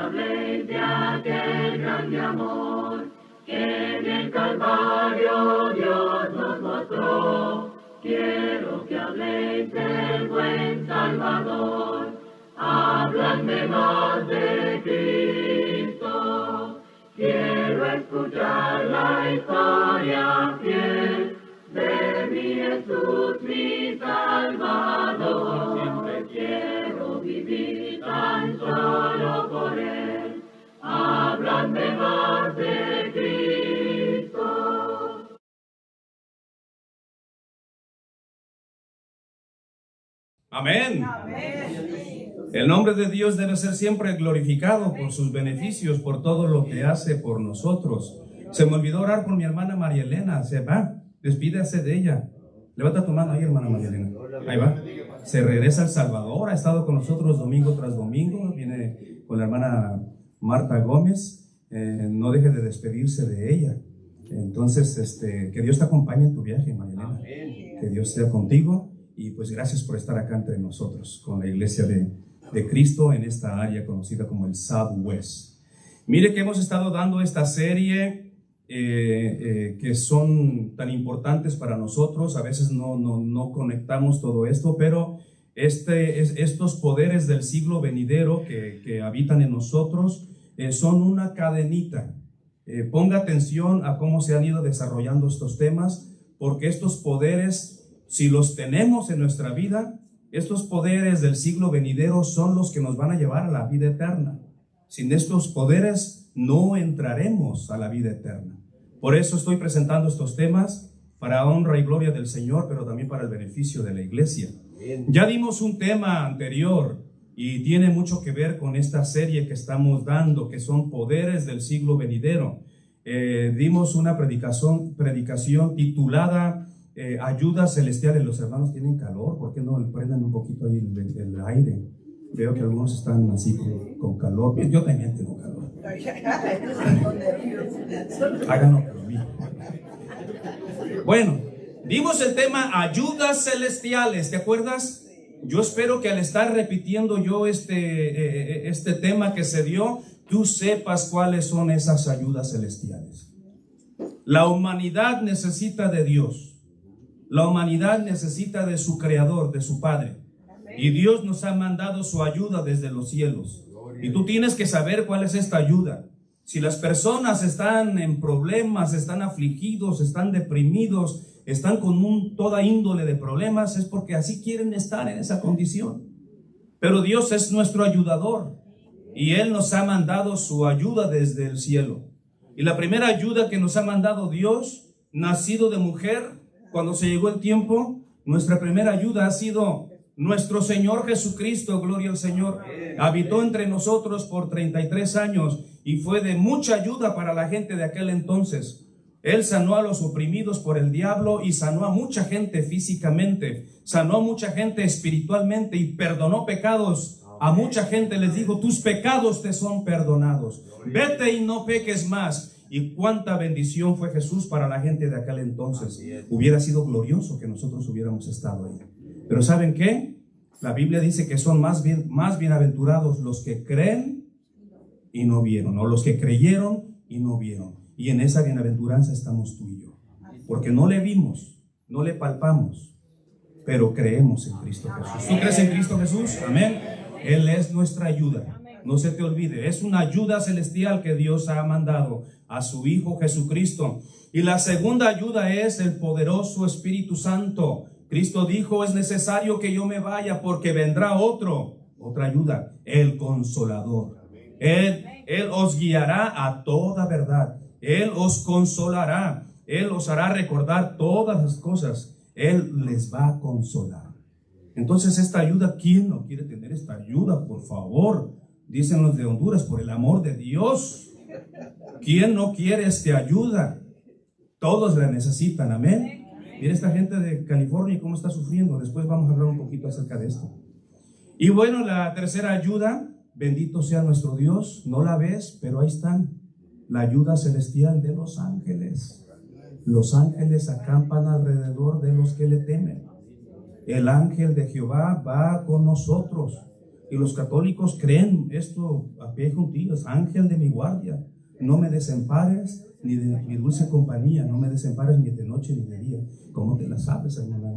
habléis de aquel grande amor que en el Calvario Dios nos mostró. Quiero que habléis del buen Salvador, habladme más de Cristo. Quiero escuchar la historia fiel de mi Jesús, mi Salvador. Siempre quiero vivir tan solo por Él. Habladme más de Cristo. Amén. El nombre de Dios debe ser siempre glorificado por sus beneficios, por todo lo que hace por nosotros. Se me olvidó orar por mi hermana María Elena. Se va, despídase de ella. Levanta tu mano ahí, hermana María Elena. Ahí va. Se regresa a El Salvador, ha estado con nosotros domingo tras domingo. Viene con la hermana Marta Gómez. No deje de despedirse de ella. Entonces, que Dios te acompañe en tu viaje, María Elena. Que Dios sea contigo. Y pues gracias por estar acá entre nosotros con la iglesia de Cristo en esta área conocida como el Southwest. Mire que hemos estado dando esta serie que son tan importantes para nosotros. A veces no conectamos todo esto, pero estos poderes del siglo venidero que habitan en nosotros son una cadenita. Ponga atención a cómo se han ido desarrollando estos temas, porque estos poderes, si los tenemos en nuestra vida, estos poderes del siglo venidero son los que nos van a llevar a la vida eterna. Sin estos poderes no entraremos a la vida eterna. Por eso estoy presentando estos temas para honra y gloria del Señor, pero también para el beneficio de la iglesia. Ya dimos un tema anterior y tiene mucho que ver con esta serie que estamos dando, que son poderes del siglo venidero. Dimos una predicación titulada ayudas celestiales. Los hermanos tienen calor, ¿por qué no le prenden un poquito ahí el aire? Veo que algunos están así con calor. Yo también tengo calor. Háganlo por mí. Bueno, dimos el tema ayudas celestiales, ¿te acuerdas? Yo espero que al estar repitiendo yo este tema que se dio, tú sepas cuáles son esas ayudas celestiales. La humanidad necesita de Dios. La humanidad necesita de su Creador, de su Padre. Y Dios nos ha mandado su ayuda desde los cielos. Y tú tienes que saber cuál es esta ayuda. Si las personas están en problemas, están afligidos, están deprimidos, están con toda índole de problemas, es porque así quieren estar en esa condición. Pero Dios es nuestro ayudador y Él nos ha mandado su ayuda desde el cielo. Y la primera ayuda que nos ha mandado Dios, nacido de mujer, cuando se llegó el tiempo, nuestra primera ayuda ha sido nuestro Señor Jesucristo, gloria al Señor. Habitó entre nosotros por 33 años y fue de mucha ayuda para la gente de aquel entonces. Él sanó a los oprimidos por el diablo y sanó a mucha gente físicamente, sanó a mucha gente espiritualmente y perdonó pecados. A mucha gente les dijo, tus pecados te son perdonados. Vete y no peques más. Y cuánta bendición fue Jesús para la gente de aquel entonces. Hubiera sido glorioso que nosotros hubiéramos estado ahí. Pero ¿saben qué? La Biblia dice que son más bienaventurados los que creen y no vieron, o los que creyeron y no vieron. Y en esa bienaventuranza estamos tú y yo. Porque no le vimos, no le palpamos, pero creemos en Cristo Jesús. ¿Tú crees en Cristo Jesús? Amén. Él es nuestra ayuda. No se te olvide, es una ayuda celestial que Dios ha mandado a su Hijo Jesucristo. Y la segunda ayuda es el poderoso Espíritu Santo. Cristo dijo, es necesario que yo me vaya porque vendrá otra ayuda, el Consolador. Él os guiará a toda verdad. Él os consolará. Él os hará recordar todas las cosas. Él les va a consolar. Entonces esta ayuda, ¿quién no quiere tener esta ayuda? Por favor, dicen los de Honduras, por el amor de Dios. ¿Quién no quiere esta ayuda? Todos la necesitan, amén. Mira esta gente de California cómo está sufriendo. Después vamos a hablar un poquito acerca de esto. Y bueno, la tercera ayuda, bendito sea nuestro Dios. No la ves, pero ahí están. La ayuda celestial de los ángeles. Los ángeles acampan alrededor de los que le temen. El ángel de Jehová va con nosotros. Y los católicos creen esto a pie juntillos: ángel de mi guardia, no me desampares, ni de mi dulce compañía, no me desampares ni de noche ni de día. ¿Cómo te la sabes, hermana?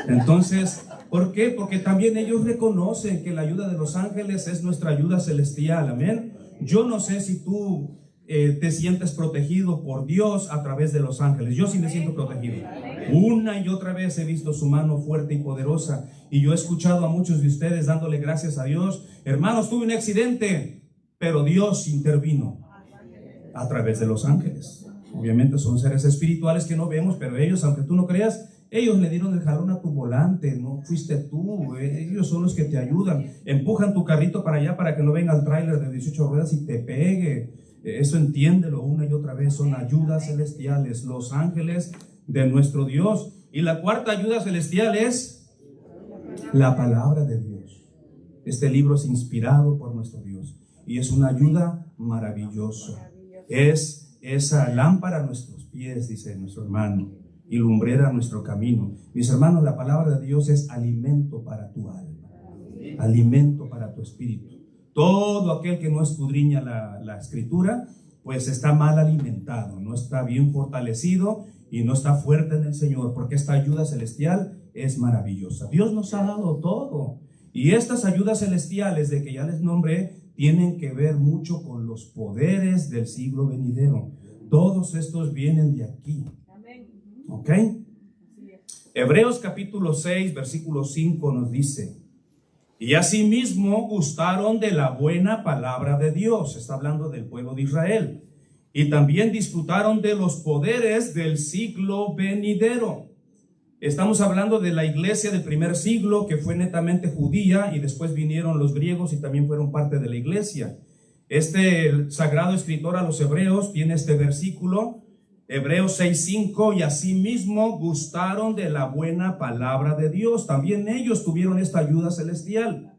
Entonces, ¿por qué? Porque también ellos reconocen que la ayuda de los ángeles es nuestra ayuda celestial. Amén. Yo no sé si tú te sientes protegido por Dios a través de los ángeles. Yo sí me siento protegido. Una y otra vez he visto su mano fuerte y poderosa, y yo he escuchado a muchos de ustedes dándole gracias a Dios: hermanos, tuve un accidente, pero Dios intervino a través de los ángeles. Obviamente son seres espirituales que no vemos, pero ellos, aunque tú no creas, ellos le dieron el jalón a tu volante, no fuiste tú. Ellos son los que te ayudan, empujan tu carrito para allá para que no venga el tráiler de 18 ruedas y te pegue. Eso entiéndelo una y otra vez, son ayudas celestiales, los ángeles de nuestro Dios. Y la cuarta ayuda celestial es la palabra de Dios. Este libro es inspirado por nuestro Dios y es una ayuda maravillosa. Es esa lámpara a nuestros pies, dice nuestro hermano, y lumbrera a nuestro camino. Mis hermanos, la palabra de Dios es alimento para tu alma, alimento para tu espíritu. Todo aquel que no escudriña la escritura, pues está mal alimentado, no está bien fortalecido y no está fuerte en el Señor, porque esta ayuda celestial es maravillosa. Dios nos ha dado todo, y estas ayudas celestiales de que ya les nombré tienen que ver mucho con los poderes del siglo venidero. Todos estos vienen de aquí. ¿Ok? Hebreos capítulo 6, versículo 5 nos dice: y asimismo gustaron de la buena palabra de Dios. Está hablando del pueblo de Israel. Y también disfrutaron de los poderes del siglo venidero. Estamos hablando de la iglesia del primer siglo, que fue netamente judía, y después vinieron los griegos y también fueron parte de la iglesia. Este sagrado escritor a los hebreos tiene este versículo, Hebreos 6:5: y asimismo gustaron de la buena palabra de Dios. También ellos tuvieron esta ayuda celestial,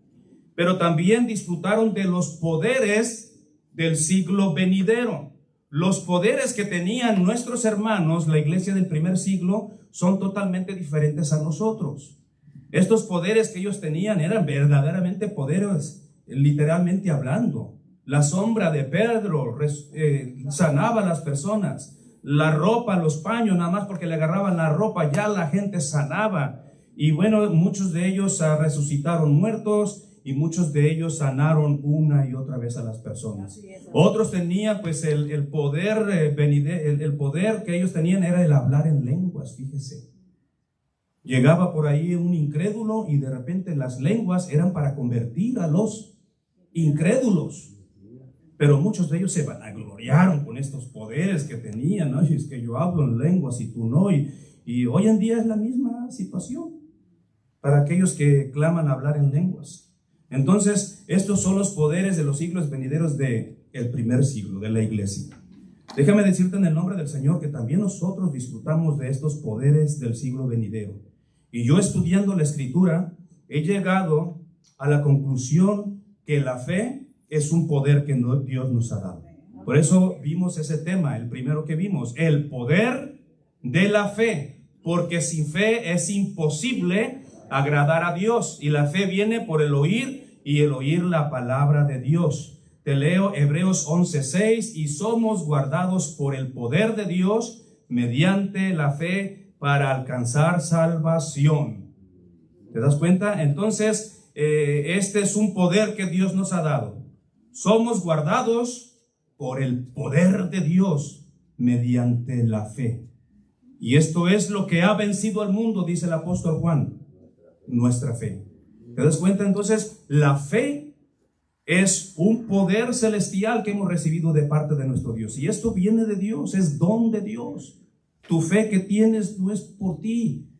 pero también disfrutaron de los poderes del siglo venidero. Los poderes que tenían nuestros hermanos, la iglesia del primer siglo, son totalmente diferentes a nosotros. Estos poderes que ellos tenían eran verdaderamente poderes, literalmente hablando. La sombra de Pedro sanaba a las personas. La ropa, los paños, nada más porque le agarraban la ropa, ya la gente sanaba. Y bueno, muchos de ellos resucitaron muertos, y muchos de ellos sanaron una y otra vez a las personas. Otros tenían pues el poder el poder que ellos tenían era el hablar en lenguas. Fíjese, llegaba por ahí un incrédulo y de repente las lenguas eran para convertir a los incrédulos. Pero muchos de ellos se vanagloriaron con estos poderes que tenían. Ay, es que yo hablo en lenguas y tú no. Y hoy en día es la misma situación para aquellos que claman hablar en lenguas. Entonces, estos son los poderes de los siglos venideros del primer siglo, de la iglesia. Déjame decirte en el nombre del Señor que también nosotros disfrutamos de estos poderes del siglo venidero. Y yo, estudiando la escritura, he llegado a la conclusión que la fe es un poder que Dios nos ha dado. Por eso vimos ese tema, el primero que vimos, el poder de la fe, porque sin fe es imposible agradar a Dios, y la fe viene por el oír, y el oír la palabra de Dios. Te leo Hebreos 11:6: y somos guardados por el poder de Dios mediante la fe para alcanzar salvación. ¿Te das cuenta? Entonces, este es un poder que Dios nos ha dado. Somos guardados por el poder de Dios mediante la fe. Y esto es lo que ha vencido al mundo, dice el apóstol Juan: nuestra fe. ¿Te das cuenta? Entonces, la fe es un poder celestial que hemos recibido de parte de nuestro Dios. Y esto viene de Dios, es don de Dios. Tu fe que tienes no es por ti,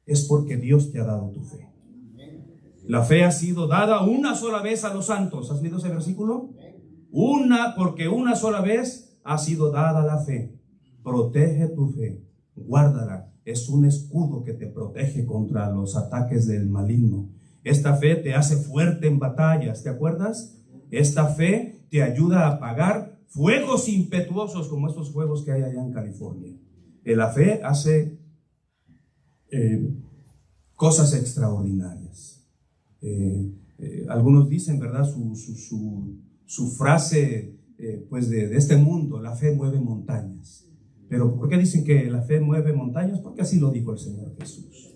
es porque Dios te ha dado tu fe. La fe ha sido dada una sola vez a los santos. ¿Has leído ese versículo? Porque una sola vez ha sido dada la fe. Protege tu fe, guárdala. Es un escudo que te protege contra los ataques del maligno. Esta fe te hace fuerte en batallas, ¿te acuerdas? Esta fe te ayuda a apagar fuegos impetuosos como estos fuegos que hay allá en California. La fe hace cosas extraordinarias. algunos dicen, ¿verdad? Su frase pues de este mundo: la fe mueve montañas. Pero ¿por qué dicen que la fe mueve montañas? Porque así lo dijo el Señor Jesús.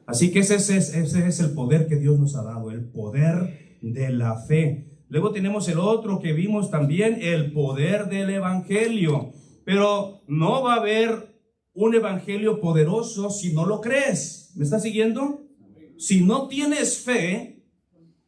Así que ese es el poder que Dios nos ha dado, el poder de la fe. Luego tenemos el otro que vimos también, el poder del evangelio. Pero no va a haber un evangelio poderoso si no lo crees. ¿Me estás siguiendo? Si no tienes fe,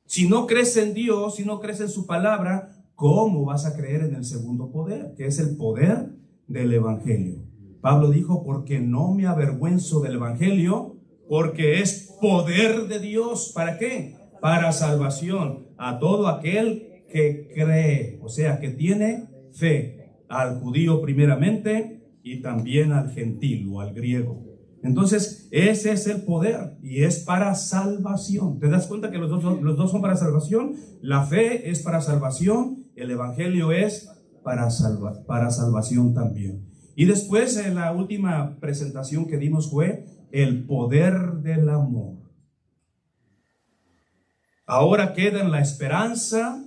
si no crees en Dios, si no crees en su palabra, ¿cómo vas a creer en el segundo poder, que es el poder del evangelio? Pablo dijo: porque no me avergüenzo del evangelio, porque es poder de Dios. ¿Para qué? Para salvación a todo aquel que cree, o sea, que tiene fe, al judío primeramente y también al gentil o al griego. Entonces, ese es el poder y es para salvación. ¿Te das cuenta que los dos son para salvación? La fe es para salvación, el evangelio es para salvación también. Y después, en la última presentación que dimos, fue el poder del amor. Ahora quedan la esperanza,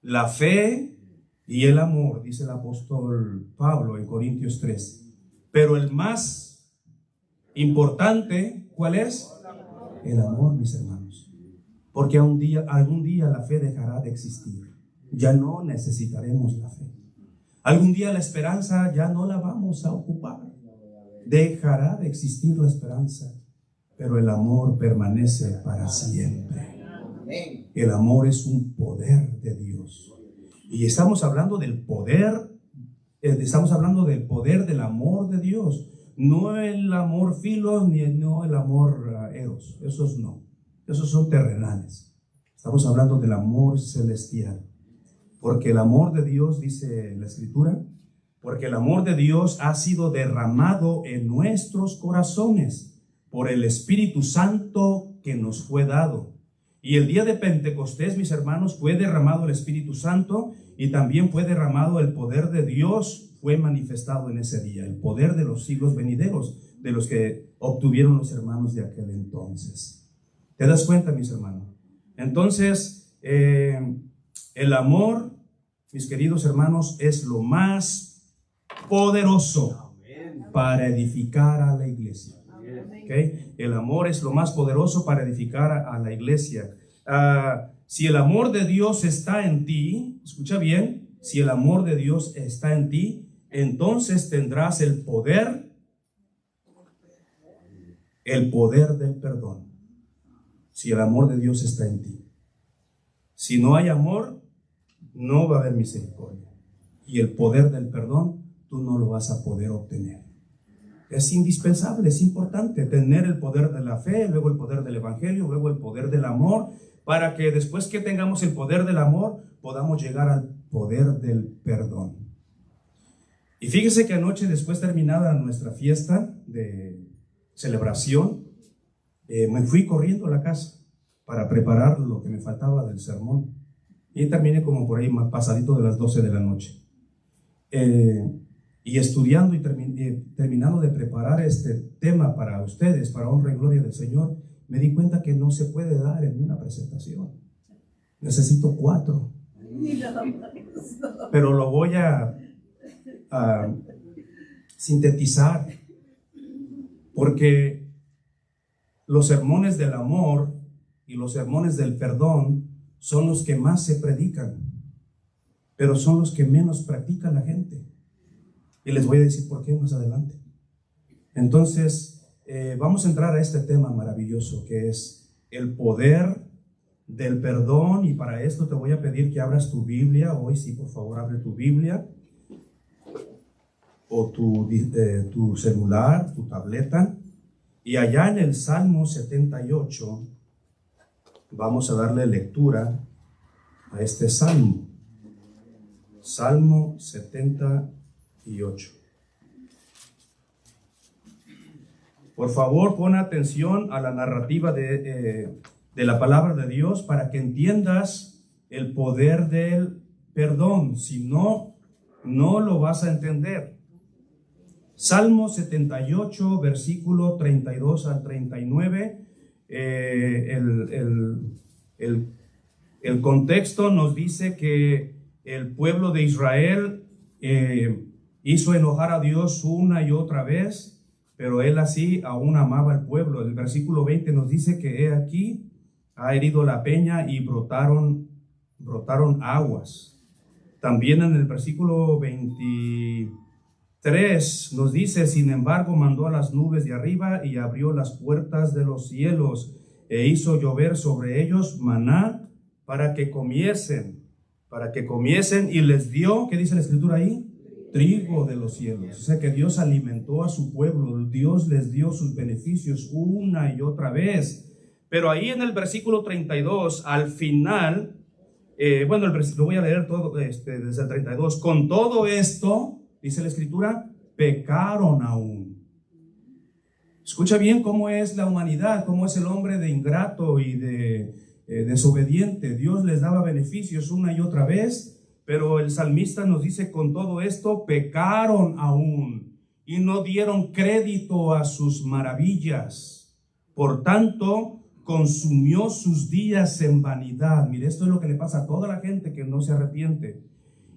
la fe y el amor, dice el apóstol Pablo en Corintios 3. Pero el más importante, ¿cuál es? El amor, mis hermanos. Porque algún día la fe dejará de existir. Ya no necesitaremos la fe. Algún día la esperanza ya no la vamos a ocupar. Dejará de existir la esperanza, pero el amor permanece para siempre. El amor es un poder de Dios. Y estamos hablando del poder, del amor de Dios. No el amor filos, no el amor eros. Esos no. Esos son terrenales. Estamos hablando del amor celestial. Porque el amor de Dios, dice la Escritura, porque el amor de Dios ha sido derramado en nuestros corazones por el Espíritu Santo que nos fue dado. Y el día de Pentecostés, mis hermanos, fue derramado el Espíritu Santo y también fue derramado el poder de Dios, fue manifestado en ese día, el poder de los siglos venideros, de los que obtuvieron los hermanos de aquel entonces. ¿Te das cuenta, mis hermanos? Entonces, el amor, mis queridos hermanos, es lo más poderoso para edificar a la iglesia. ¿Okay? El amor es lo más poderoso para edificar a la iglesia. Si el amor de Dios está en ti, escucha bien, si el amor de Dios está en ti, entonces tendrás el poder del perdón. Si el amor de Dios está en ti. Si no hay amor, no va a haber misericordia. Y el poder del perdón, tú no lo vas a poder obtener. Es indispensable, es importante tener el poder de la fe, luego el poder del evangelio, luego el poder del amor, para que después que tengamos el poder del amor, podamos llegar al poder del perdón. Y fíjese que anoche, después terminada nuestra fiesta de celebración, me fui corriendo a la casa para preparar lo que me faltaba del sermón. Y terminé como por ahí más pasadito de las 12 de la noche. Y estudiando y terminando de preparar este tema para ustedes, para honra y gloria del Señor, me di cuenta que no se puede dar en una presentación. Necesito 4. Pero lo voy a sintetizar, porque los sermones del amor y los sermones del perdón son los que más se predican, pero son los que menos practica la gente. Y les voy a decir por qué más adelante. Entonces, vamos a entrar a este tema maravilloso que es el poder del perdón. Y para esto te voy a pedir que abras tu Biblia. Hoy sí, por favor, abre tu Biblia o tu celular, tu tableta. Y allá en el Salmo 78 vamos a darle lectura a este salmo. Salmo 78. Por favor, pon atención a la narrativa de la palabra de Dios para que entiendas el poder del perdón. Si no, no lo vas a entender. Salmo 78, versículo 32 al 39. El El contexto nos dice que el pueblo de Israel hizo enojar a Dios una y otra vez, pero él así aún amaba al pueblo. El versículo 20 nos dice que he aquí, ha herido la peña y brotaron aguas. También en el versículo 23 nos dice, sin embargo, mandó a las nubes de arriba y abrió las puertas de los cielos e hizo llover sobre ellos maná para que comiesen y les dio, ¿qué dice la escritura ahí? Trigo de los cielos. O sea que Dios alimentó a su pueblo, Dios les dio sus beneficios una y otra vez. Pero ahí en el versículo 32, al final, lo voy a leer todo desde el 32. Con todo esto, dice la escritura, pecaron aún. Escucha bien cómo es la humanidad, cómo es el hombre de ingrato y de desobediente. Dios les daba beneficios una y otra vez, pero el salmista nos dice, con todo esto pecaron aún y no dieron crédito a sus maravillas. Por tanto, consumió sus días en vanidad. Mire, esto es lo que le pasa a toda la gente que no se arrepiente.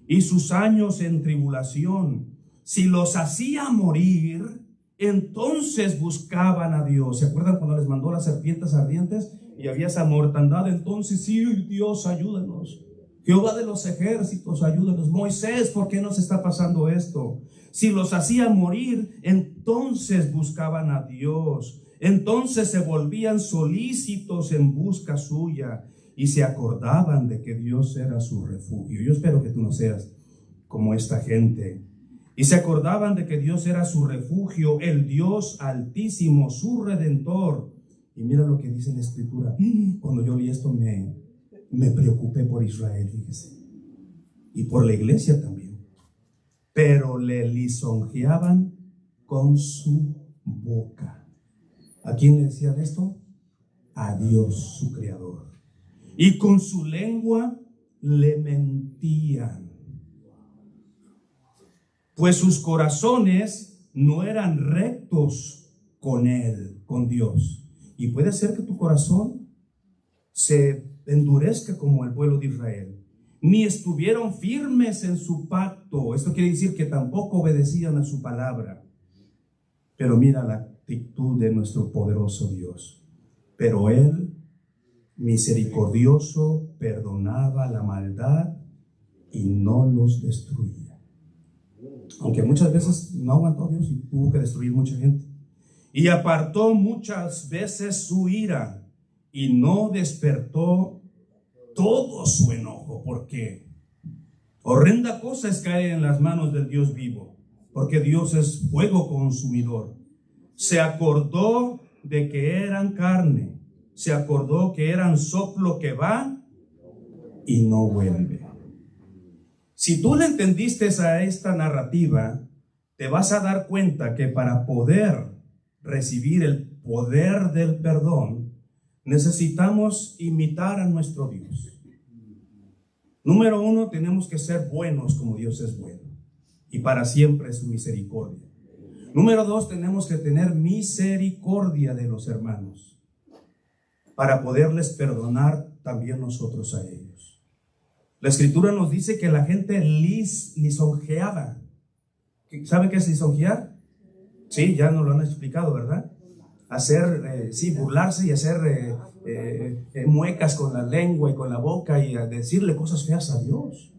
Y sus años en tribulación. Si los hacía morir, entonces buscaban a Dios. ¿Se acuerdan cuando les mandó las serpientes ardientes y había esa mortandad? Entonces, sí, Dios, ayúdanos. Jehová de los ejércitos, ayúdanos. Moisés, ¿por qué nos está pasando esto? Si los hacía morir, entonces buscaban a Dios. Entonces se volvían solícitos en busca suya y se acordaban de que Dios era su refugio. Yo espero que tú no seas como esta gente. Y se acordaban de que Dios era su refugio, el Dios altísimo, su redentor. Y mira lo que dice la escritura. Cuando yo leí esto me preocupé por Israel, fíjese. Y por la iglesia también. Pero le lisonjeaban con su boca. ¿A quién le decían esto? A Dios, su creador. Y con su lengua le mentían. Pues sus corazones no eran rectos con Él, con Dios. Y puede ser que tu corazón se endurezca como el pueblo de Israel. Ni estuvieron firmes en su pacto. Esto quiere decir que tampoco obedecían a su palabra. Pero mira la actitud de nuestro poderoso Dios. Pero Él, misericordioso, perdonaba la maldad y no los destruía. Aunque muchas veces no aguantó Dios y tuvo que destruir mucha gente. Y apartó muchas veces su ira y no despertó todo su enojo. Porque horrenda cosa es caer en las manos del Dios vivo, porque Dios es fuego consumidor. Se acordó de que eran carne, se acordó que eran soplo que va y no vuelve. Si tú le entendiste a esta narrativa, te vas a dar cuenta que para poder recibir el poder del perdón, necesitamos imitar a nuestro Dios. Número uno, tenemos que ser buenos como Dios es bueno, y para siempre es su misericordia. Número dos, tenemos que tener misericordia de los hermanos, para poderles perdonar también nosotros a ellos. La escritura nos dice que la gente lisonjeaba. ¿Sabe qué es lisonjear? Sí, ya nos lo han explicado, ¿verdad? Hacer, burlarse y hacer muecas con la lengua y con la boca y decirle cosas feas a Dios.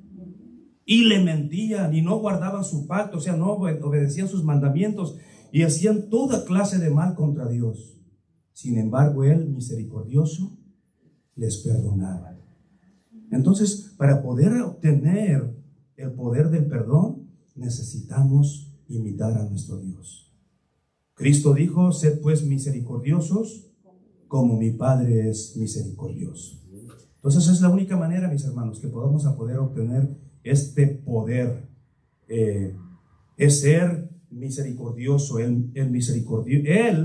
Y le mentían y no guardaban su pacto, o sea, no obedecían sus mandamientos y hacían toda clase de mal contra Dios. Sin embargo, Él, misericordioso, les perdonaba. Entonces, para poder obtener el poder del perdón, necesitamos imitar a nuestro Dios. Cristo dijo, sed pues misericordiosos como mi Padre es misericordioso. Entonces es la única manera, mis hermanos, que podamos poder obtener este poder. Es ser misericordioso. El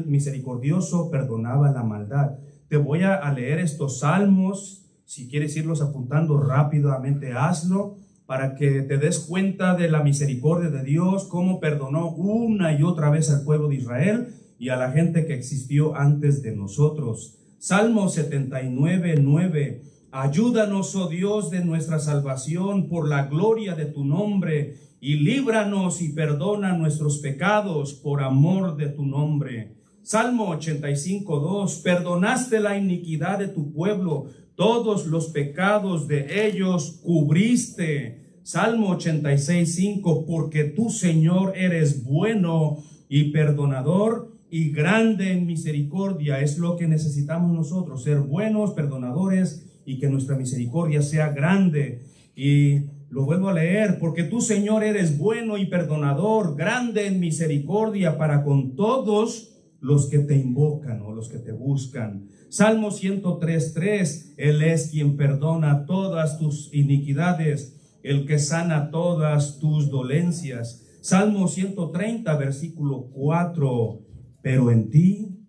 misericordioso perdonaba la maldad. Te voy a leer estos salmos. Si quieres irlos apuntando rápidamente, hazlo, para que te des cuenta de la misericordia de Dios, cómo perdonó una y otra vez al pueblo de Israel y a la gente que existió antes de nosotros. Salmo 79:9. Ayúdanos, oh Dios de nuestra salvación, por la gloria de tu nombre, y líbranos y perdona nuestros pecados por amor de tu nombre. Salmo 85:2. Perdonaste la iniquidad de tu pueblo, todos los pecados de ellos cubriste. Salmo 86:5. Porque tú, Señor, eres bueno y perdonador y grande en misericordia. Es lo que necesitamos nosotros, ser buenos, perdonadores, y que nuestra misericordia sea grande. Y lo vuelvo a leer: porque tú, Señor, eres bueno y perdonador, grande en misericordia para con todos los que te invocan o los que te buscan. Salmo 103:3. Él es quien perdona todas tus iniquidades, el que sana todas tus dolencias. Salmo 130, versículo 4. Pero en ti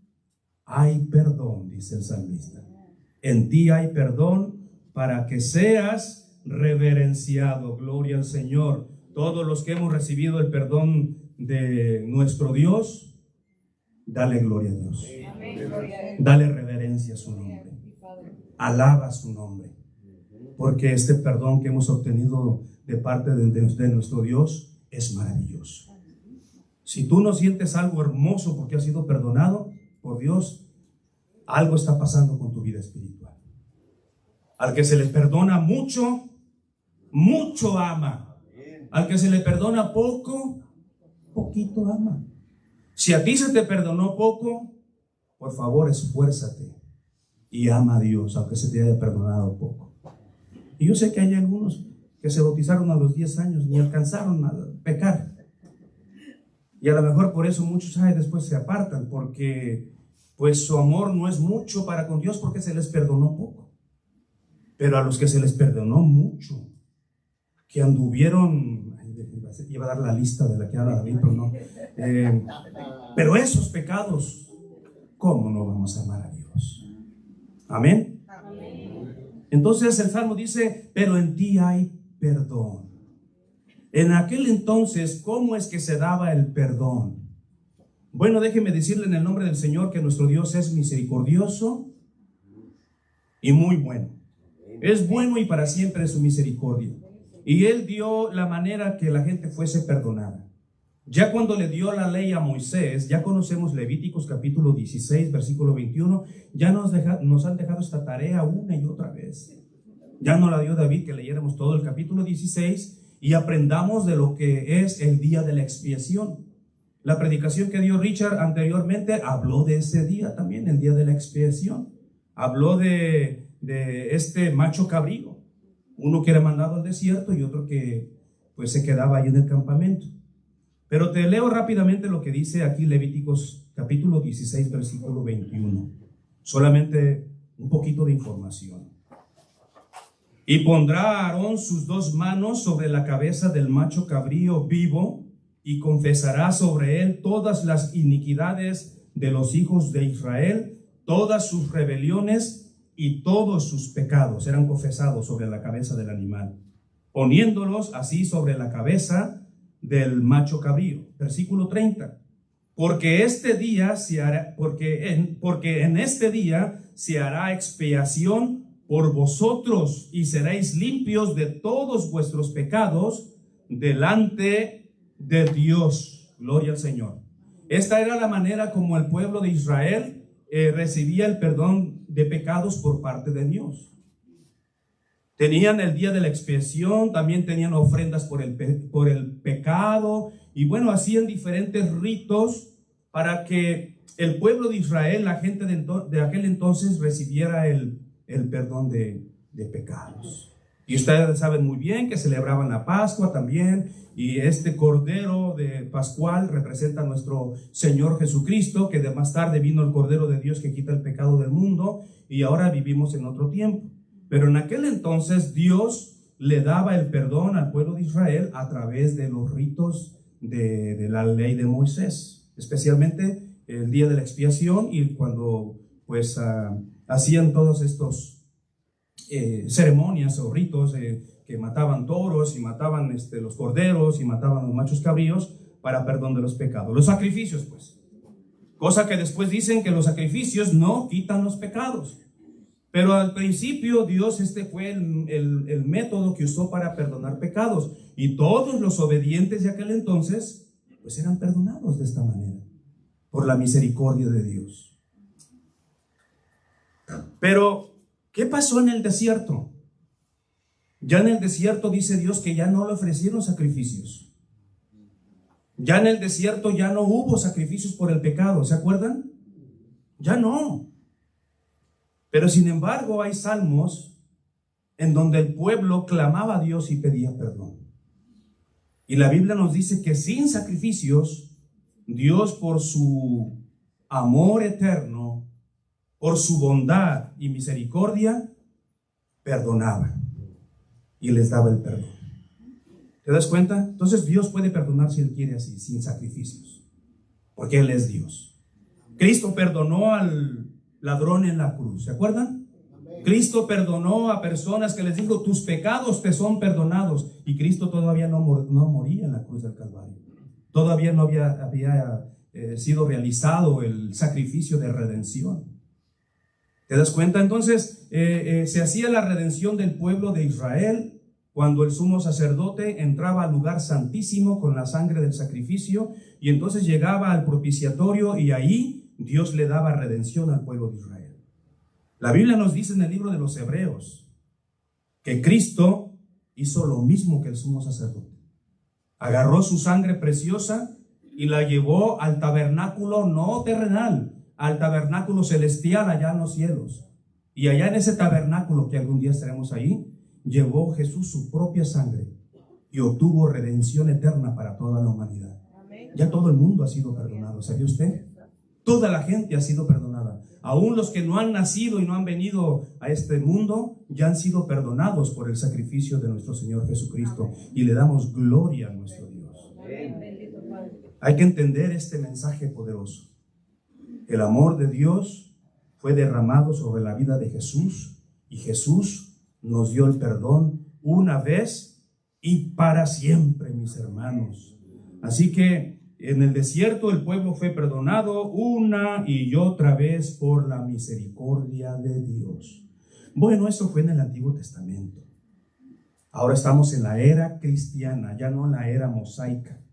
hay perdón, dice el salmista. En ti hay perdón para que seas reverenciado. Gloria al Señor. Todos los que hemos recibido el perdón de nuestro Dios, dale gloria a Dios. Dale reverencia a su nombre. Alaba su nombre. Porque este perdón que hemos obtenido de parte de nuestro Dios es maravilloso. Si tú no sientes algo hermoso porque has sido perdonado por Dios, algo está pasando con tu vida espiritual. Al que se le perdona mucho, mucho ama. Al que se le perdona poco, poquito ama. Si a ti se te perdonó poco, por favor esfuérzate y ama a Dios, aunque se te haya perdonado poco. Y yo sé que hay algunos que se bautizaron a los 10 años, ni alcanzaron a pecar. Y a lo mejor por eso muchos después se apartan, porque pues su amor no es mucho para con Dios, porque se les perdonó poco. Pero a los que se les perdonó mucho, que anduvieron, iba a dar la lista de la que habla David, pero no. Pero esos pecados, ¿cómo no vamos a amar a Dios? Amén. Entonces el Salmo dice: pero en ti hay perdón. En aquel entonces, ¿cómo es que se daba el perdón? Bueno, déjeme decirle en el nombre del Señor que nuestro Dios es misericordioso y muy bueno. Es bueno y para siempre es su misericordia. Y Él dio la manera que la gente fuese perdonada. Ya cuando le dio la ley a Moisés, ya conocemos Levíticos capítulo 16, versículo 21, ya nos han dejado esta tarea una y otra vez. Ya nos la dio David, que leyéramos todo el capítulo 16 y aprendamos de lo que es el día de la expiación. La predicación que dio Richard anteriormente habló de ese día también, el día de la expiación. Habló de este macho cabrío, uno que era mandado al desierto y otro que pues se quedaba ahí en el campamento. Pero te leo rápidamente lo que dice aquí Levíticos capítulo 16, versículo 21. Solamente un poquito de información. Y pondrá Aarón sus 2 manos sobre la cabeza del macho cabrío vivo y confesará sobre él todas las iniquidades de los hijos de Israel, todas sus rebeliones y todos sus pecados serán confesados sobre la cabeza del animal, poniéndolos así sobre la cabeza del macho cabrío. Versículo 30. Porque en este día se hará expiación por vosotros y seréis limpios de todos vuestros pecados delante de Dios. Gloria al Señor. Esta era la manera como el pueblo de Israel recibía el perdón de pecados por parte de Dios. Tenían el día de la expiación, también tenían ofrendas por el pecado, y bueno, hacían diferentes ritos para que el pueblo de Israel, la gente de aquel entonces, recibiera el perdón de pecados. Y ustedes saben muy bien que celebraban la Pascua también, y este Cordero de Pascual representa a nuestro Señor Jesucristo, que de más tarde vino el Cordero de Dios que quita el pecado del mundo, y ahora vivimos en otro tiempo. Pero en aquel entonces Dios le daba el perdón al pueblo de Israel a través de los ritos de la ley de Moisés, especialmente el día de la expiación y cuando pues hacían todos estos ceremonias o ritos que mataban toros y mataban los corderos y mataban los machos cabríos para perdón de los pecados. Los sacrificios, pues, cosa que después dicen que los sacrificios no quitan los pecados. Pero al principio Dios fue el método que usó para perdonar pecados. Y todos los obedientes de aquel entonces, pues eran perdonados de esta manera, por la misericordia de Dios. Pero, ¿qué pasó en el desierto? Ya en el desierto dice Dios que ya no le ofrecieron sacrificios. Ya en el desierto ya no hubo sacrificios por el pecado, ¿se acuerdan? Ya no. Pero sin embargo hay salmos en donde el pueblo clamaba a Dios y pedía perdón. Y la Biblia nos dice que sin sacrificios, Dios por su amor eterno, por su bondad y misericordia, perdonaba y les daba el perdón. ¿Te das cuenta? Entonces Dios puede perdonar si Él quiere así, sin sacrificios, porque Él es Dios. Cristo perdonó al ladrón en la cruz, ¿se acuerdan? Cristo perdonó a personas que les dijo, tus pecados te son perdonados. Y Cristo todavía no moría en la cruz del Calvario. Todavía no había sido realizado el sacrificio de redención. ¿Te das cuenta? Entonces se hacía la redención del pueblo de Israel cuando el sumo sacerdote entraba al lugar santísimo con la sangre del sacrificio, y entonces llegaba al propiciatorio y ahí Dios le daba redención al pueblo de Israel. La Biblia nos dice en el libro de los Hebreos que Cristo hizo lo mismo que el sumo sacerdote. Agarró su sangre preciosa y la llevó al tabernáculo no terrenal, al tabernáculo celestial allá en los cielos. Y allá en ese tabernáculo que algún día estaremos ahí, llevó Jesús su propia sangre y obtuvo redención eterna para toda la humanidad. Ya todo el mundo ha sido perdonado, ¿sabía usted? Toda la gente ha sido perdonada. Aún los que no han nacido y no han venido a este mundo, ya han sido perdonados por el sacrificio de nuestro Señor Jesucristo. Y le damos gloria a nuestro Dios. Hay que entender este mensaje poderoso. El amor de Dios fue derramado sobre la vida de Jesús, y Jesús nos dio el perdón una vez y para siempre, mis hermanos. Así que en el desierto el pueblo fue perdonado una y otra vez por la misericordia de Dios. Bueno, eso fue en el Antiguo Testamento. Ahora estamos en la era cristiana, ya no en la era mosaica.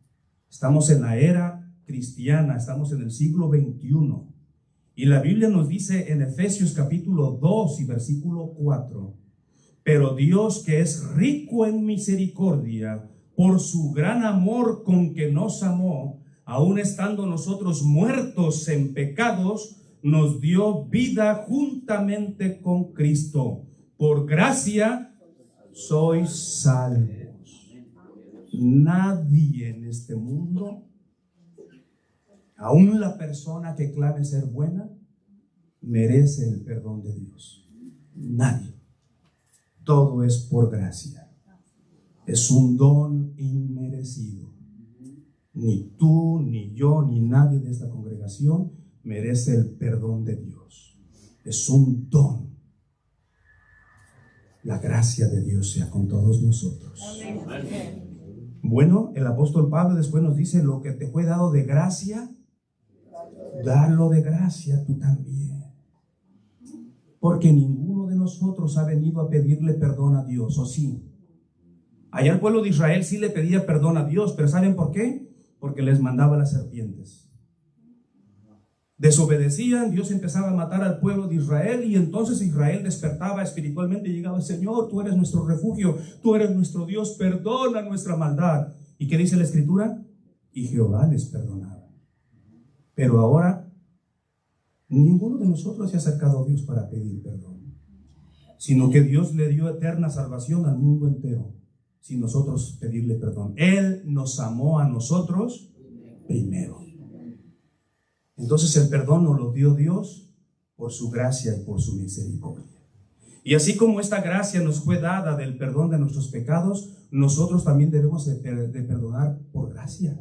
Estamos en la era cristiana, estamos en el siglo XXI. Y la Biblia nos dice en Efesios capítulo 2 y versículo 4: pero Dios, que es rico en misericordia, por su gran amor con que nos amó, aun estando nosotros muertos en pecados, nos dio vida juntamente con Cristo. Por gracia sois salvos. Nadie en este mundo, aun la persona que clame ser buena, merece el perdón de Dios. Nadie. Todo es por gracia. Es un don inmerecido. Ni tú, ni yo, ni nadie de esta congregación merece el perdón de Dios. Es un don. La gracia de Dios sea con todos nosotros. Amén. Bueno, el apóstol Pablo después nos dice: lo que te fue dado de gracia, dalo de gracia tú también. Porque ninguno de nosotros ha venido a pedirle perdón a Dios, ¿o sí? Allá el pueblo de Israel sí le pedía perdón a Dios, pero ¿saben por qué? Porque les mandaba las serpientes. Desobedecían, Dios empezaba a matar al pueblo de Israel, y entonces Israel despertaba espiritualmente y llegaba: Señor, tú eres nuestro refugio, tú eres nuestro Dios, perdona nuestra maldad. ¿Y qué dice la Escritura? Y Jehová les perdonaba. Pero ahora ninguno de nosotros se ha acercado a Dios para pedir perdón, sino que Dios le dio eterna salvación al mundo entero sin nosotros pedirle perdón. Él nos amó a nosotros primero. Entonces el perdón nos lo dio Dios por su gracia y por su misericordia. Y así como esta gracia nos fue dada del perdón de nuestros pecados, nosotros también debemos de perdonar por gracia.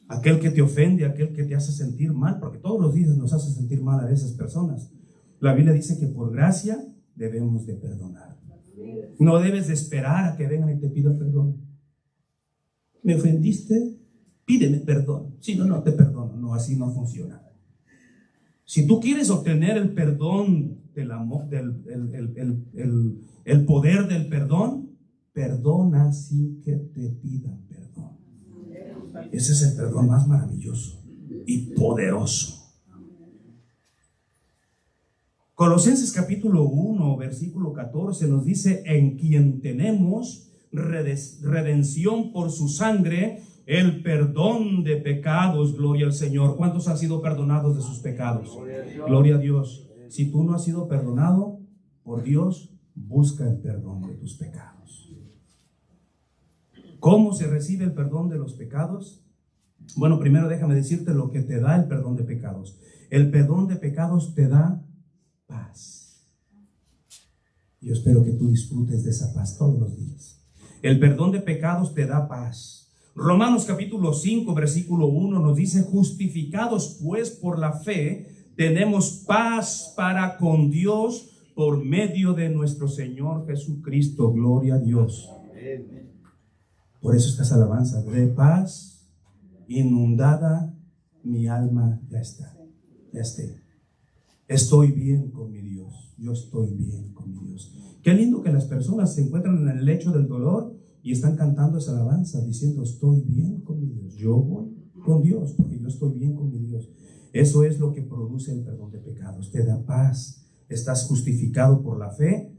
Aquel que te ofende, aquel que te hace sentir mal, porque todos los días nos hace sentir mal a esas personas. La Biblia dice que por gracia debemos de perdonar. No debes de esperar a que vengan y te pidan perdón. ¿Me ofendiste? Pídeme perdón. Si no, no te perdono. No, así no funciona. Si tú quieres obtener el perdón el poder del perdón, perdona sin que te pidan perdón. Ese es el perdón más maravilloso y poderoso. Colosenses capítulo 1, versículo 14 nos dice: en quien tenemos redención por su sangre, el perdón de pecados. Gloria al Señor. ¿Cuántos han sido perdonados de sus pecados? Gloria a Dios. Si tú no has sido perdonado por Dios, busca el perdón de tus pecados. ¿Cómo se recibe el perdón de los pecados? Bueno, primero déjame decirte lo que te da el perdón de pecados. El perdón de pecados te da paz. Yo espero que tú disfrutes de esa paz todos los días. El perdón de pecados te da paz. Romanos capítulo 5, versículo 1 nos dice: justificados pues por la fe, tenemos paz para con Dios por medio de nuestro Señor Jesucristo. Gloria a Dios. Por eso estas alabanzas: de paz inundada mi alma ya está. Ya esté. Estoy bien con mi Dios. Yo estoy bien con mi Dios. Qué lindo que las personas se encuentran en el lecho del dolor y están cantando esa alabanza diciendo: estoy bien con mi Dios. Yo voy con Dios porque yo estoy bien con mi Dios. Eso es lo que produce el perdón de pecados. Te da paz. Estás justificado por la fe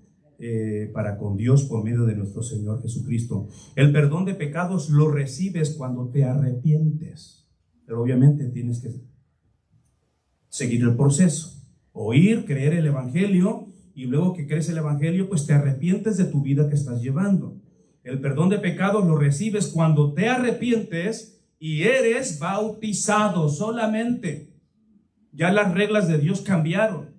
para con Dios por medio de nuestro Señor Jesucristo. El perdón de pecados lo recibes cuando te arrepientes. Pero obviamente tienes que seguir el proceso. Oír, creer el Evangelio, y luego que crees el Evangelio, pues te arrepientes de tu vida que estás llevando. El perdón de pecados lo recibes cuando te arrepientes y eres bautizado solamente. Ya las reglas de Dios cambiaron.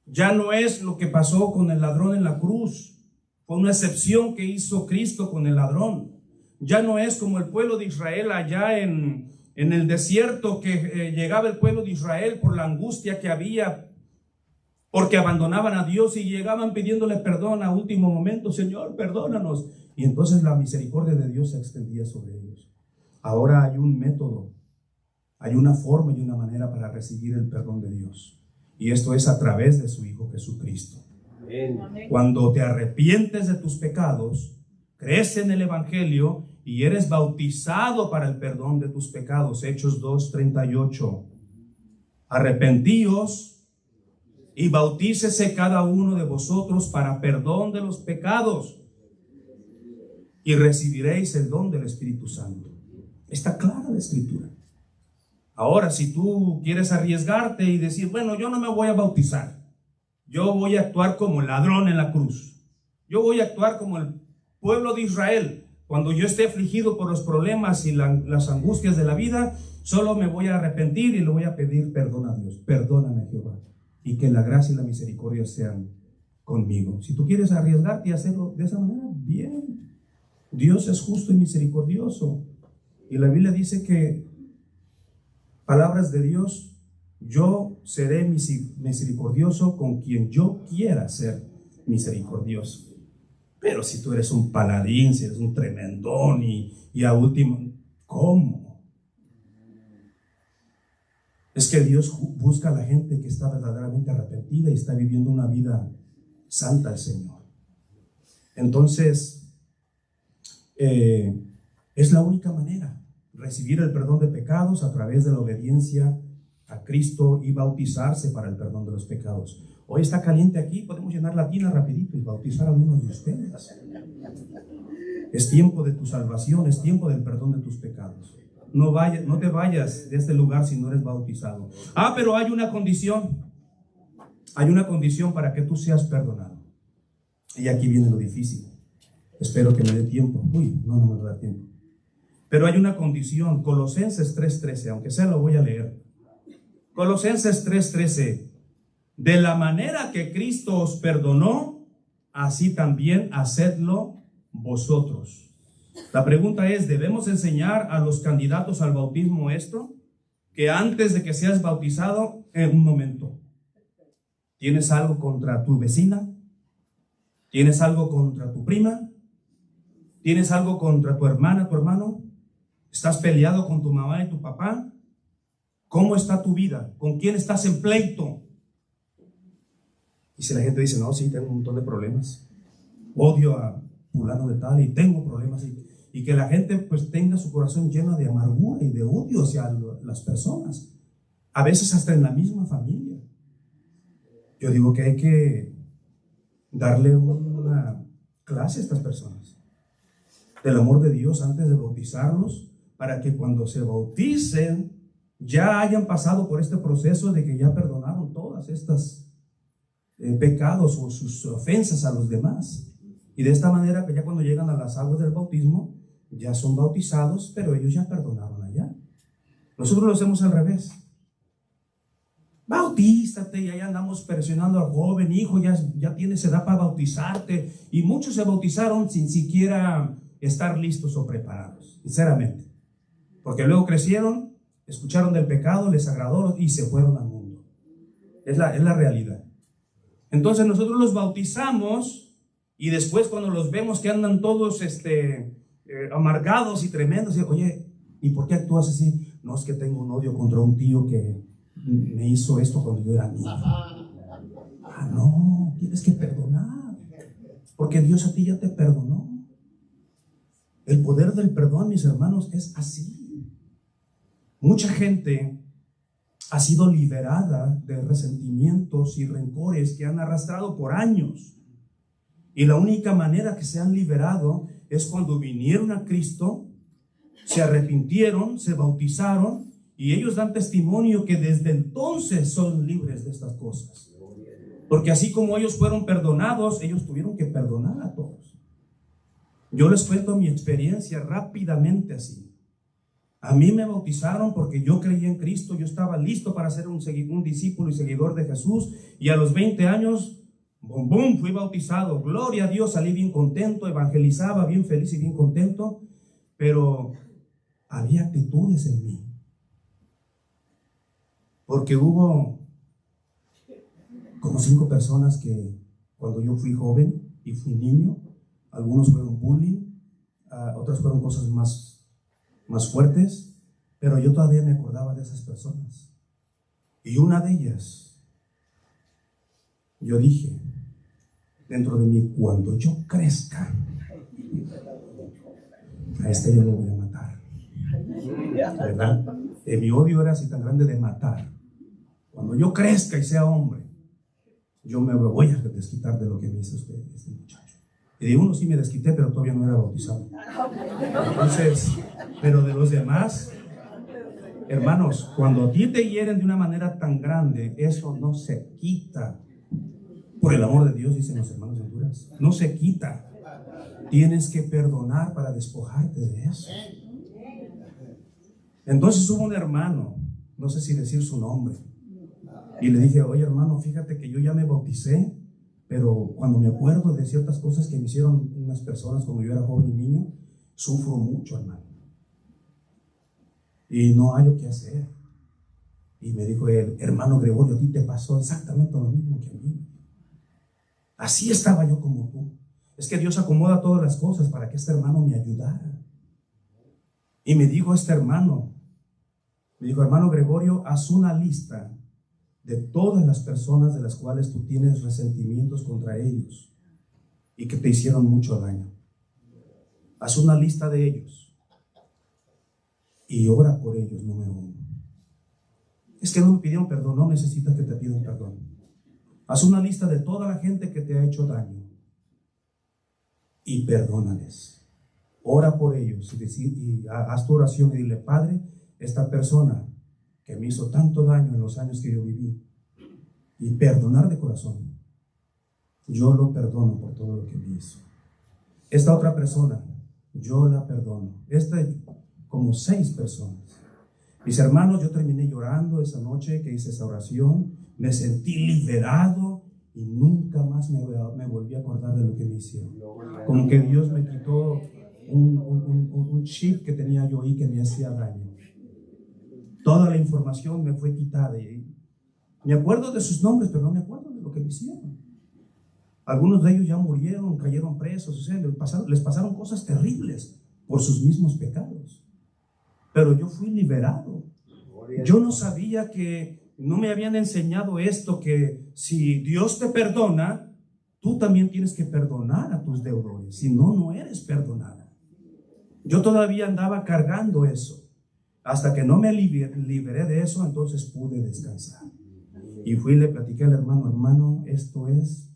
Ya no es lo que pasó con el ladrón en la cruz. Fue una excepción que hizo Cristo con el ladrón. Ya no es como el pueblo de Israel allá en el desierto, que llegaba el pueblo de Israel por la angustia que había, porque abandonaban a Dios y llegaban pidiéndole perdón a último momento: Señor, perdónanos. Y entonces la misericordia de Dios se extendía sobre ellos. Ahora hay un método, hay una forma y una manera para recibir el perdón de Dios. Y esto es a través de su Hijo Jesucristo. Amén. Cuando te arrepientes de tus pecados, crees en el Evangelio y eres bautizado para el perdón de tus pecados. Hechos 2:38. Arrepentíos y bautícese cada uno de vosotros para perdón de los pecados, y recibiréis el don del Espíritu Santo. Está clara la Escritura. Ahora, si tú quieres arriesgarte y decir: bueno, yo no me voy a bautizar, yo voy a actuar como el ladrón en la cruz, yo voy a actuar como el pueblo de Israel, cuando yo esté afligido por los problemas y las angustias de la vida, solo me voy a arrepentir y le voy a pedir perdón a Dios. Perdóname, Jehová, y que la gracia y la misericordia sean conmigo. Si tú quieres arriesgarte y hacerlo de esa manera, bien. Dios es justo y misericordioso. Y la Biblia dice que, palabras de Dios: yo seré misericordioso con quien yo quiera ser misericordioso. Pero si tú eres un paladín, si eres un tremendón y a último, ¿cómo? Es que Dios busca a la gente que está verdaderamente arrepentida y está viviendo una vida santa al Señor. Entonces, es la única manera: recibir el perdón de pecados a través de la obediencia a Cristo y bautizarse para el perdón de los pecados. Hoy está caliente aquí, podemos llenar la tina rapidito y bautizar a algunos de ustedes. Es tiempo de tu salvación, es tiempo del perdón de tus pecados. No te vayas de este lugar si no eres bautizado. Pero hay una condición. Hay una condición para que tú seas perdonado. Y aquí viene lo difícil. Espero que me dé tiempo. No me va a dar tiempo. Pero hay una condición. Colosenses 3:13, aunque sea lo voy a leer. Colosenses 3:13. De la manera que Cristo os perdonó, así también hacedlo vosotros. La pregunta es: ¿debemos enseñar a los candidatos al bautismo esto? Que antes de que seas bautizado, en un momento, ¿tienes algo contra tu vecina? ¿Tienes algo contra tu prima? ¿Tienes algo contra tu hermana, tu hermano? ¿Estás peleado con tu mamá y tu papá? ¿Cómo está tu vida? ¿Con quién estás en pleito? Y si la gente dice, no, sí, tengo un montón de problemas, odio a fulano de tal y tengo problemas, y que la gente pues tenga su corazón lleno de amargura y de odio hacia las personas, a veces hasta en la misma familia. Yo digo que hay que darle una clase a estas personas del amor de Dios antes de bautizarlos, para que cuando se bauticen ya hayan pasado por este proceso de que ya perdonaron todas estas pecados o sus ofensas a los demás, y de esta manera que ya cuando llegan a las aguas del bautismo ya son bautizados, pero ellos ya perdonaron allá. Nosotros lo hacemos al revés. Bautízate, y ahí andamos presionando al joven, hijo, ya tienes edad para bautizarte, y muchos se bautizaron sin siquiera estar listos o preparados, sinceramente, porque luego crecieron, escucharon del pecado, les agradó y se fueron al mundo. Es la realidad. Entonces nosotros los bautizamos, y después cuando los vemos que andan todos amargados y tremendos, y, oye, ¿y por qué actúas así? No, es que tengo un odio contra un tío que me hizo esto cuando yo era niño. No, tienes que perdonar, porque Dios a ti ya te perdonó. El poder del perdón, mis hermanos, es así. Mucha gente ha sido liberada de resentimientos y rencores que han arrastrado por años, y la única manera que se han liberado es cuando vinieron a Cristo, se arrepintieron, se bautizaron, y ellos dan testimonio que desde entonces son libres de estas cosas, porque así como ellos fueron perdonados, ellos tuvieron que perdonar a todos. Yo les cuento mi experiencia rápidamente así. A mí me bautizaron porque yo creí en Cristo, yo estaba listo para ser un discípulo y seguidor de Jesús, y a los 20 años, bum, bum, fui bautizado. Gloria a Dios, salí bien contento, evangelizaba bien feliz y bien contento, pero había actitudes en mí, porque hubo como 5 personas que cuando yo fui joven y fui niño, algunos fueron bullying, otras fueron cosas más fuertes, pero yo todavía me acordaba de esas personas. Y una de ellas, yo dije dentro de mí, cuando yo crezca, a este yo lo voy a matar, ¿verdad? Mi odio era así tan grande de matar. Cuando yo crezca y sea hombre, yo me voy a desquitar de lo que me hizo este muchacho. Y de uno sí me desquité, pero todavía no era bautizado. Entonces, pero de los demás, hermanos, cuando a ti te hieren de una manera tan grande, eso no se quita. Por el amor de Dios, dicen los hermanos de Honduras, no se quita. Tienes que perdonar para despojarte de eso. Entonces hubo un hermano, no sé si decir su nombre, y le dije, oye hermano, fíjate que yo ya me bauticé, pero cuando me acuerdo de ciertas cosas que me hicieron unas personas cuando yo era joven y niño, sufro mucho, hermano, y no hay lo que hacer. Y me dijo él, hermano Gregorio, a ti te pasó exactamente lo mismo que a mí. Así estaba yo como tú. Es que Dios acomoda todas las cosas para que este hermano me ayudara. Y me dijo hermano Gregorio, haz una lista de todas las personas de las cuales tú tienes resentimientos contra ellos y que te hicieron mucho daño. Haz una lista de ellos y ora por ellos, número 1. Es que no me pidieron perdón, no necesitas que te pidan perdón. Haz una lista de toda la gente que te ha hecho daño y perdónales. Ora por ellos y haz tu oración y dile, Padre, esta persona que me hizo tanto daño en los años que yo viví, y perdonar de corazón, yo lo perdono por todo lo que me hizo. Esta otra persona, yo la perdono. Como 6 personas. Mis hermanos, yo terminé llorando esa noche que hice esa oración, me sentí liberado y nunca más me volví a acordar de lo que me hicieron. Como que Dios me quitó un chip que tenía yo ahí que me hacía daño. Toda la información me fue quitada y me acuerdo de sus nombres, pero no me acuerdo de lo que me hicieron. Algunos de ellos ya murieron, cayeron presos, o sea, les pasaron cosas terribles por sus mismos pecados. Pero yo fui liberado. Yo no sabía que no me habían enseñado esto, que si Dios te perdona, tú también tienes que perdonar a tus deudores. Si no, no eres perdonada. Yo todavía andaba cargando eso. Hasta que no me liberé de eso, entonces pude descansar. Y fui y le platiqué al hermano, esto es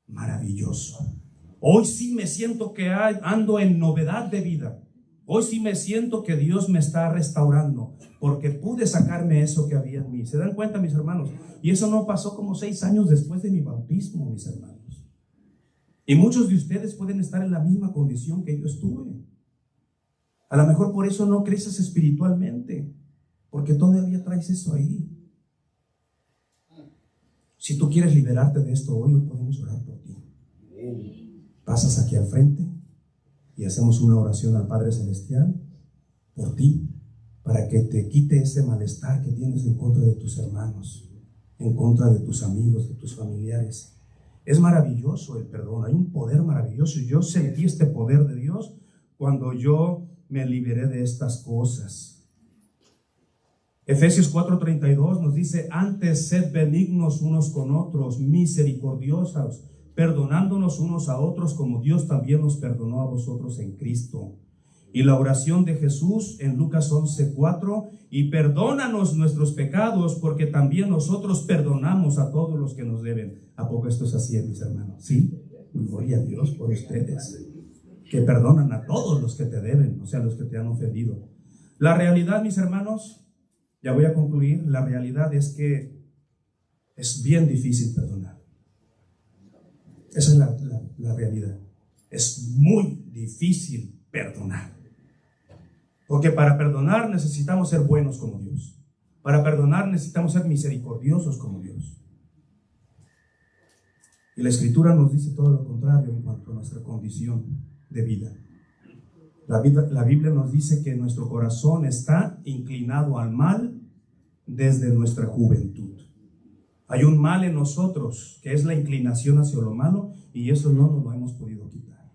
maravilloso. Hoy sí me siento que ando en novedad de vida. Hoy sí me siento que Dios me está restaurando, porque pude sacarme eso que había en mí. ¿Se dan cuenta, mis hermanos? Y eso no pasó como 6 años después de mi bautismo, mis hermanos. Y muchos de ustedes pueden estar en la misma condición que yo estuve. A lo mejor por eso no creces espiritualmente, porque todavía traes eso ahí. Si tú quieres liberarte de esto hoy podemos orar por ti. Pasas aquí al frente y hacemos una oración al Padre Celestial por ti, para que te quite ese malestar que tienes en contra de tus hermanos, en contra de tus amigos, de tus familiares. Es maravilloso el perdón, hay un poder maravilloso. Yo sentí este poder de Dios cuando yo me liberé de estas cosas. Efesios 4:32 nos dice: antes sed benignos unos con otros, misericordiosos, perdonándonos unos a otros como Dios también nos perdonó a vosotros en Cristo. Y la oración de Jesús en Lucas 11:4: y perdónanos nuestros pecados, porque también nosotros perdonamos a todos los que nos deben. ¿A poco esto es así, mis hermanos? Sí, gloria a Dios por ustedes, que perdonan a todos los que te deben, o sea, los que te han ofendido. La realidad, mis hermanos, ya voy a concluir, la realidad es que es bien difícil perdonar. Esa es la realidad. Es muy difícil perdonar. Porque para perdonar necesitamos ser buenos como Dios. Para perdonar necesitamos ser misericordiosos como Dios. Y la Escritura nos dice todo lo contrario en cuanto a nuestra condición de vida. La Biblia nos dice que nuestro corazón está inclinado al mal desde nuestra juventud. Hay un mal en nosotros que es la inclinación hacia lo malo, y eso no nos lo hemos podido quitar.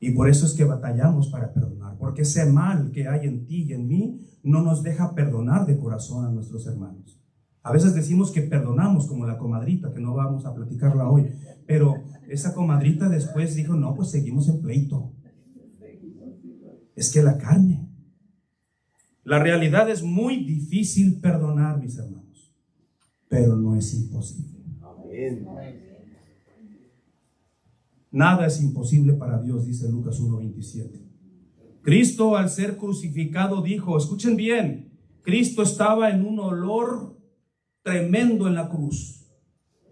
Y por eso es que batallamos para perdonar, porque ese mal que hay en ti y en mí no nos deja perdonar de corazón a nuestros hermanos. A veces decimos que perdonamos, como la comadrita, que no vamos a platicarla hoy, pero esa comadrita después dijo: no, pues seguimos en pleito. Es que la carne. La realidad es muy difícil perdonar, mis hermanos, pero no es imposible. Nada es imposible para Dios, dice Lucas 1:27. Cristo, al ser crucificado, dijo, escuchen bien, Cristo estaba en un olor tremendo en la cruz,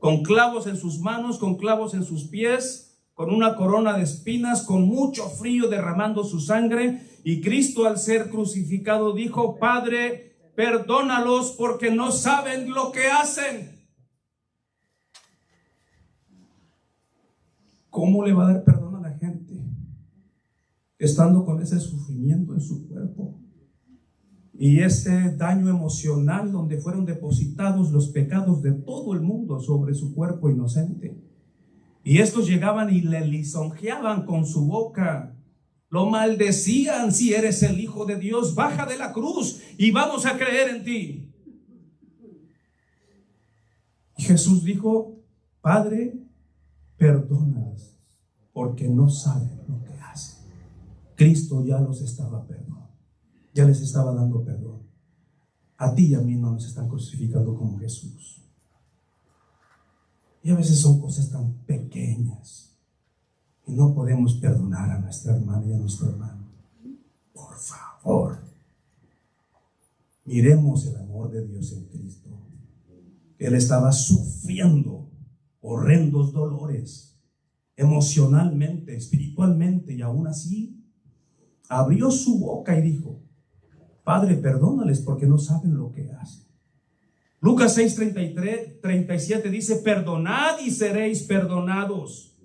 con clavos en sus manos, con clavos en sus pies, con una corona de espinas, con mucho frío, derramando su sangre. Y Cristo, al ser crucificado, dijo: Padre, perdónalos porque no saben lo que hacen. ¿Cómo le va a dar perdón a la gente estando con ese sufrimiento en su cuerpo y ese daño emocional donde fueron depositados los pecados de todo el mundo sobre su cuerpo inocente? Y estos llegaban y le lisonjeaban con su boca, lo maldecían: si eres el Hijo de Dios, baja de la cruz y vamos a creer en ti. Y Jesús dijo: Padre, perdónalos porque no saben lo que hacen. Cristo ya los estaba perdonando, ya les estaba dando perdón. A ti y a mí no nos están crucificando como Jesús. Y a veces son cosas tan pequeñas y no podemos perdonar a nuestra hermana y a nuestro hermano. Por favor, miremos el amor de Dios en Cristo. Él estaba sufriendo horrendos dolores, emocionalmente, espiritualmente, y aún así abrió su boca y dijo: Padre, perdónales porque no saben lo que hacen. Lucas 6:37 dice: perdonad y seréis perdonados.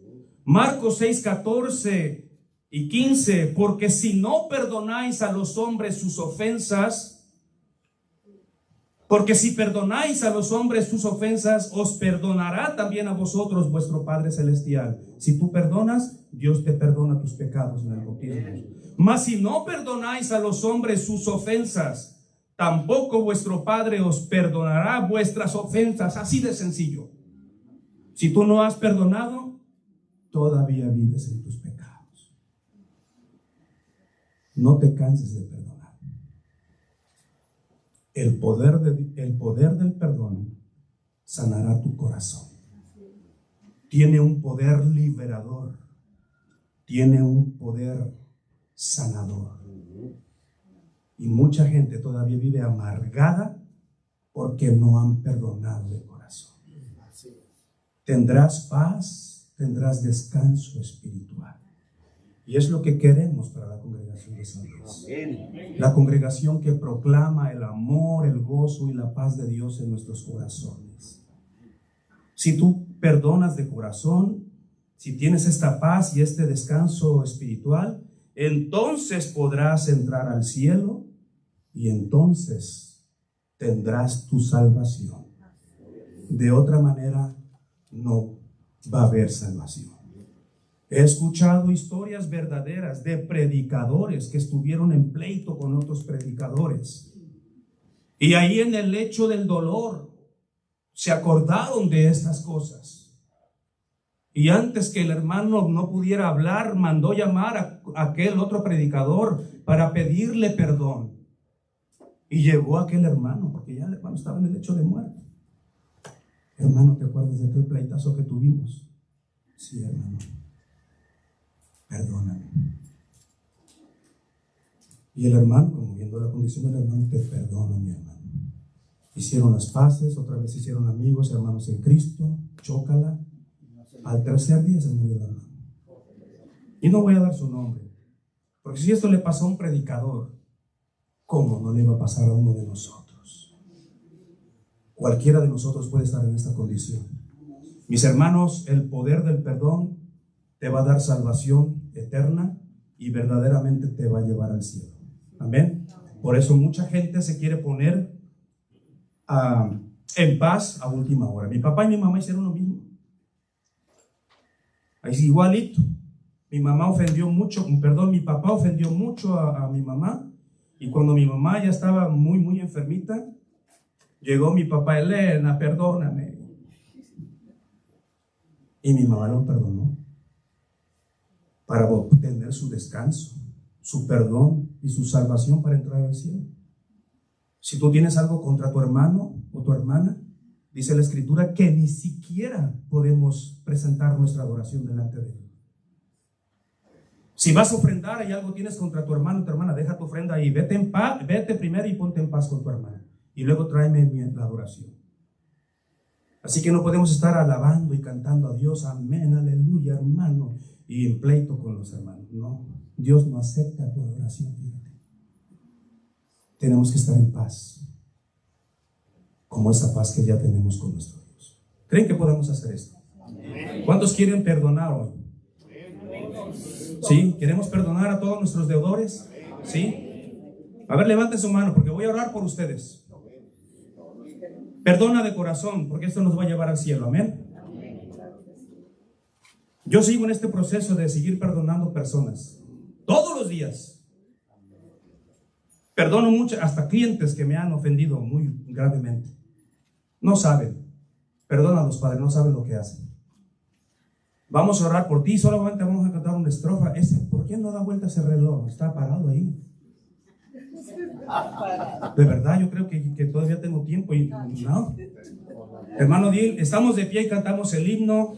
Marcos 6:14 y 15: porque si no perdonáis a los hombres sus ofensas, porque si perdonáis a los hombres sus ofensas, os perdonará también a vosotros vuestro Padre Celestial. Si tú perdonas, Dios te perdona tus pecados en el bautismo. Mas si no perdonáis a los hombres sus ofensas, tampoco vuestro Padre os perdonará vuestras ofensas. Así de sencillo. Si tú no has perdonado, todavía vives en tus pecados. No te canses de perdonar. El poder del perdón sanará tu corazón. Tiene un poder liberador. Tiene un poder sanador. Y mucha gente todavía vive amargada porque no han perdonado de corazón. Tendrás paz, tendrás descanso espiritual. Y es lo que queremos para la congregación de San Luis. La congregación que proclama el amor, el gozo y la paz de Dios en nuestros corazones. Si tú perdonas de corazón, si tienes esta paz y este descanso espiritual, entonces podrás entrar al cielo y entonces tendrás tu salvación. De otra manera, no va a haber salvación. He escuchado historias verdaderas de predicadores que estuvieron en pleito con otros predicadores. Y ahí en el lecho del dolor se acordaron de estas cosas. Y antes que el hermano no pudiera hablar, mandó llamar a aquel otro predicador para pedirle perdón. Y llegó aquel hermano, porque ya el hermano estaba en el lecho de muerte. Hermano, ¿te acuerdas de aquel pleitazo que tuvimos? Sí, hermano. Perdóname. Y el hermano, como viendo la condición del hermano, te perdono, mi hermano. Hicieron las paces, otra vez se hicieron amigos, hermanos en Cristo, chócala. Al tercer día se murió el hermano. Y no voy a dar su nombre, porque si esto le pasó a un predicador, ¿cómo no le va a pasar a uno de nosotros? Cualquiera de nosotros puede estar en esta condición. Mis hermanos, el poder del perdón te va a dar salvación eterna y verdaderamente te va a llevar al cielo. Amén. Por eso mucha gente se quiere poner en paz a última hora. Mi papá y mi mamá hicieron lo mismo. Es igualito. Mi papá ofendió mucho a mi mamá, y cuando mi mamá ya estaba muy enfermita, llegó mi papá: Elena, perdóname. Y mi mamá lo perdonó para obtener su descanso, su perdón y su salvación para entrar al cielo. Si tú tienes algo contra tu hermano o tu hermana, dice la Escritura que ni siquiera podemos presentar nuestra adoración delante de Él. Si vas a ofrendar y algo tienes contra tu hermano o tu hermana, deja tu ofrenda ahí. Vete en paz, vete primero y ponte en paz con tu hermana. Y luego tráeme la adoración. Así que no podemos estar alabando y cantando a Dios, amén, aleluya, hermano, y en pleito con los hermanos. No, Dios no acepta tu adoración. Fíjate. Tenemos que estar en paz, como esa paz que ya tenemos con nuestro Dios. ¿Creen que podemos hacer esto? ¿Cuántos quieren perdonar hoy? ¿Sí? ¿Queremos perdonar a todos nuestros deudores? ¿Sí? A ver, levanten su mano porque voy a orar por ustedes. Perdona de corazón, porque esto nos va a llevar al cielo. Amén. Yo sigo en este proceso de seguir perdonando personas todos los días. Perdono mucho, hasta clientes que me han ofendido muy gravemente. No saben. Perdónalos, Padre, no saben lo que hacen. Vamos a orar por ti, solamente vamos a cantar una estrofa. ¿Por qué no da vuelta ese reloj? Está parado ahí. De verdad, yo creo que todavía tengo tiempo y no. Hermano Dil, estamos de pie y cantamos el himno.